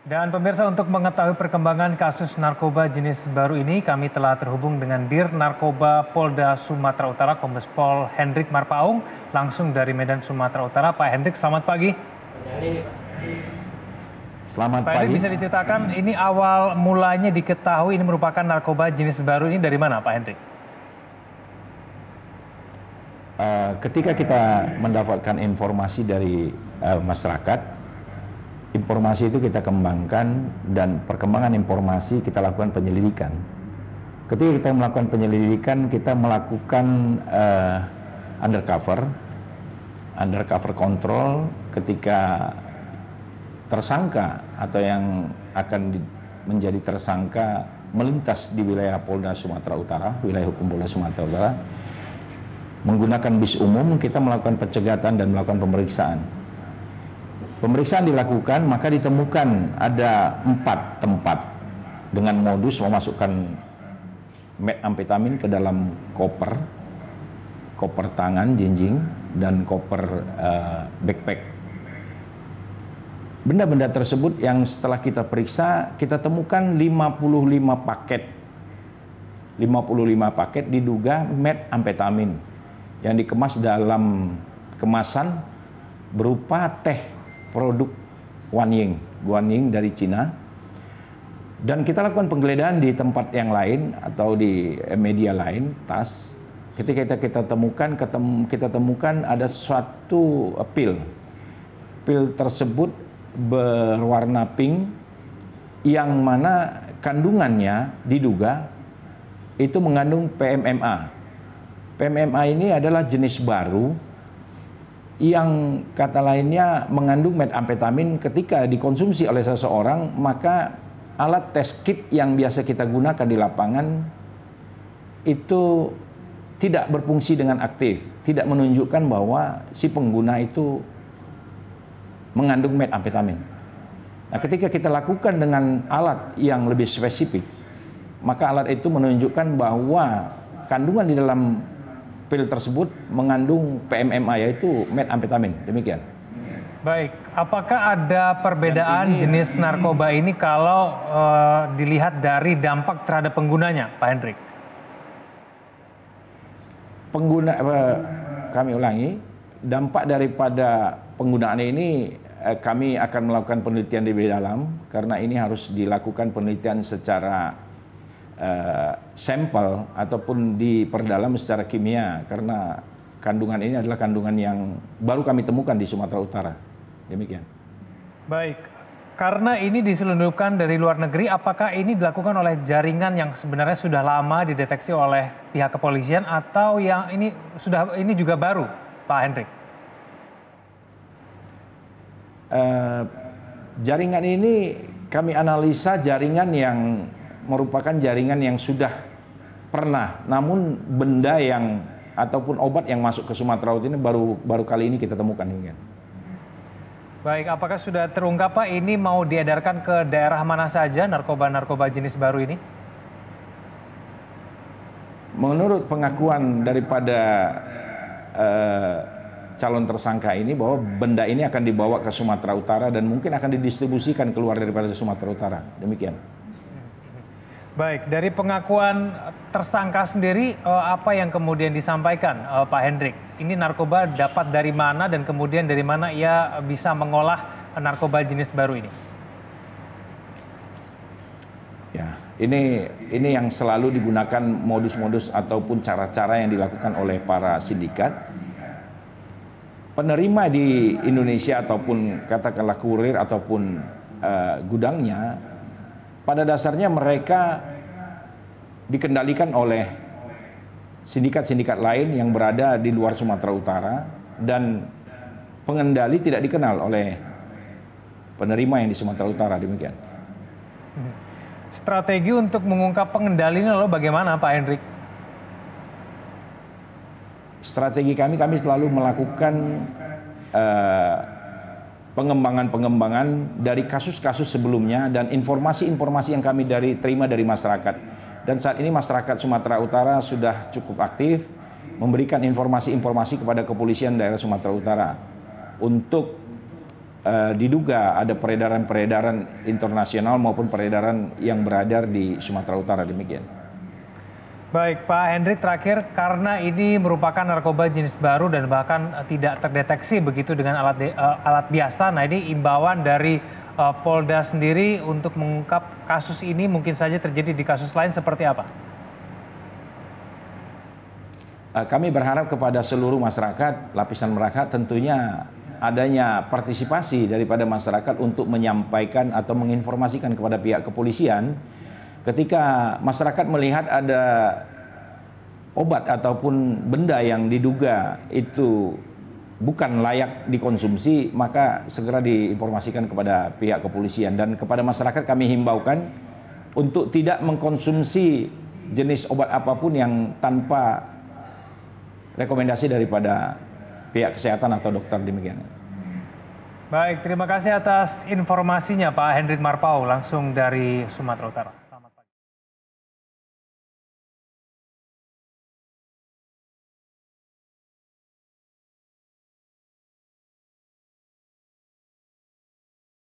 Dan pemirsa, untuk mengetahui perkembangan kasus narkoba jenis baru ini, kami telah terhubung dengan Dir Narkoba Polda Sumatera Utara, Kombes Pol Hendrik Marpaung, langsung dari Medan, Sumatera Utara. Pak Hendrik, selamat pagi. Selamat Pak Hendrik, pagi. bisa diceritakan ini awal mulanya diketahui ini merupakan narkoba jenis baru ini dari mana, Pak Hendrik? Ketika kita mendapatkan informasi dari masyarakat, informasi itu kita kembangkan dan perkembangan informasi kita lakukan penyelidikan. Ketika kita melakukan penyelidikan, kita melakukan undercover control ketika tersangka atau yang akan menjadi tersangka melintas di wilayah Polda Sumatera Utara, wilayah hukum Polda Sumatera Utara. Menggunakan bis umum, kita melakukan pencegatan dan melakukan pemeriksaan. Pemeriksaan dilakukan, maka ditemukan ada 4 tempat dengan modus memasukkan metamfetamin ke dalam koper tangan, jinjing, dan koper backpack. Benda-benda tersebut yang setelah kita periksa, kita temukan 55 paket diduga metamfetamin yang dikemas dalam kemasan berupa teh produk Guanyin dari Cina. Dan kita lakukan penggeledahan di tempat yang lain atau di media lain, tas. Ketika kita temukan ada suatu pil tersebut berwarna pink yang mana kandungannya diduga itu mengandung PMMA. PMMA ini adalah jenis baru yang kata lainnya mengandung metamfetamin. Ketika dikonsumsi oleh seseorang, maka alat tes kit yang biasa kita gunakan di lapangan itu tidak berfungsi dengan aktif, tidak menunjukkan bahwa si pengguna itu mengandung metamfetamin. Nah, ketika kita lakukan dengan alat yang lebih spesifik, maka alat itu menunjukkan bahwa kandungan di dalam pil tersebut mengandung PMMA, yaitu metamfetamin. Demikian. Baik, apakah ada perbedaan jenis narkoba ini kalau dilihat dari dampak terhadap penggunanya, Pak Hendrik? Kami ulangi, dampak daripada penggunaan ini kami akan melakukan penelitian lebih dalam, karena ini harus dilakukan penelitian secara sampel ataupun diperdalam secara kimia, karena kandungan ini adalah kandungan yang baru kami temukan di Sumatera Utara. Demikian. Baik, karena ini diselundupkan dari luar negeri, apakah ini dilakukan oleh jaringan yang sebenarnya sudah lama dideteksi oleh pihak kepolisian atau yang ini juga baru, Pak Hendrik? Jaringan ini kami analisa jaringan yang merupakan jaringan yang sudah pernah, namun benda yang ataupun obat yang masuk ke Sumatera Utara ini baru kali ini kita temukan. Baik, apakah sudah terungkap, Pak, ini mau diedarkan ke daerah mana saja narkoba jenis baru ini? Menurut pengakuan daripada calon tersangka ini, bahwa benda ini akan dibawa ke Sumatera Utara dan mungkin akan didistribusikan keluar daripada Sumatera Utara. Demikian. Baik, dari pengakuan tersangka sendiri, apa yang kemudian disampaikan Pak Hendrik? Ini narkoba dapat dari mana dan kemudian dari mana ia bisa mengolah narkoba jenis baru ini? Ya, ini yang selalu digunakan modus-modus ataupun cara-cara yang dilakukan oleh para sindikat. Penerima di Indonesia ataupun katakanlah kurir ataupun gudangnya, pada dasarnya mereka dikendalikan oleh sindikat-sindikat lain yang berada di luar Sumatera Utara, dan pengendali tidak dikenal oleh penerima yang di Sumatera Utara. Demikian. Strategi untuk mengungkap pengendali ini lalu bagaimana, Pak Hendrik? Strategi kami selalu melakukan pengembangan dari kasus-kasus sebelumnya dan informasi-informasi yang kami terima dari masyarakat. Dan saat ini masyarakat Sumatera Utara sudah cukup aktif memberikan informasi-informasi kepada kepolisian daerah Sumatera Utara untuk diduga ada peredaran-peredaran internasional maupun peredaran yang beredar di Sumatera Utara, demikian. Baik, Pak Hendrik, terakhir, karena ini merupakan narkoba jenis baru dan bahkan tidak terdeteksi begitu dengan alat biasa. Nah, ini imbauan dari Polda sendiri untuk mengungkap kasus ini mungkin saja terjadi di kasus lain seperti apa? Kami berharap kepada seluruh masyarakat, lapisan masyarakat tentunya adanya partisipasi daripada masyarakat untuk menyampaikan atau menginformasikan kepada pihak kepolisian ketika masyarakat melihat ada obat ataupun benda yang diduga itu bukan layak dikonsumsi, maka segera diinformasikan kepada pihak kepolisian. Dan kepada masyarakat kami himbaukan untuk tidak mengkonsumsi jenis obat apapun yang tanpa rekomendasi daripada pihak kesehatan atau dokter, demikian. Baik, terima kasih atas informasinya Pak Hendrik Marpau langsung dari Sumatera Utara.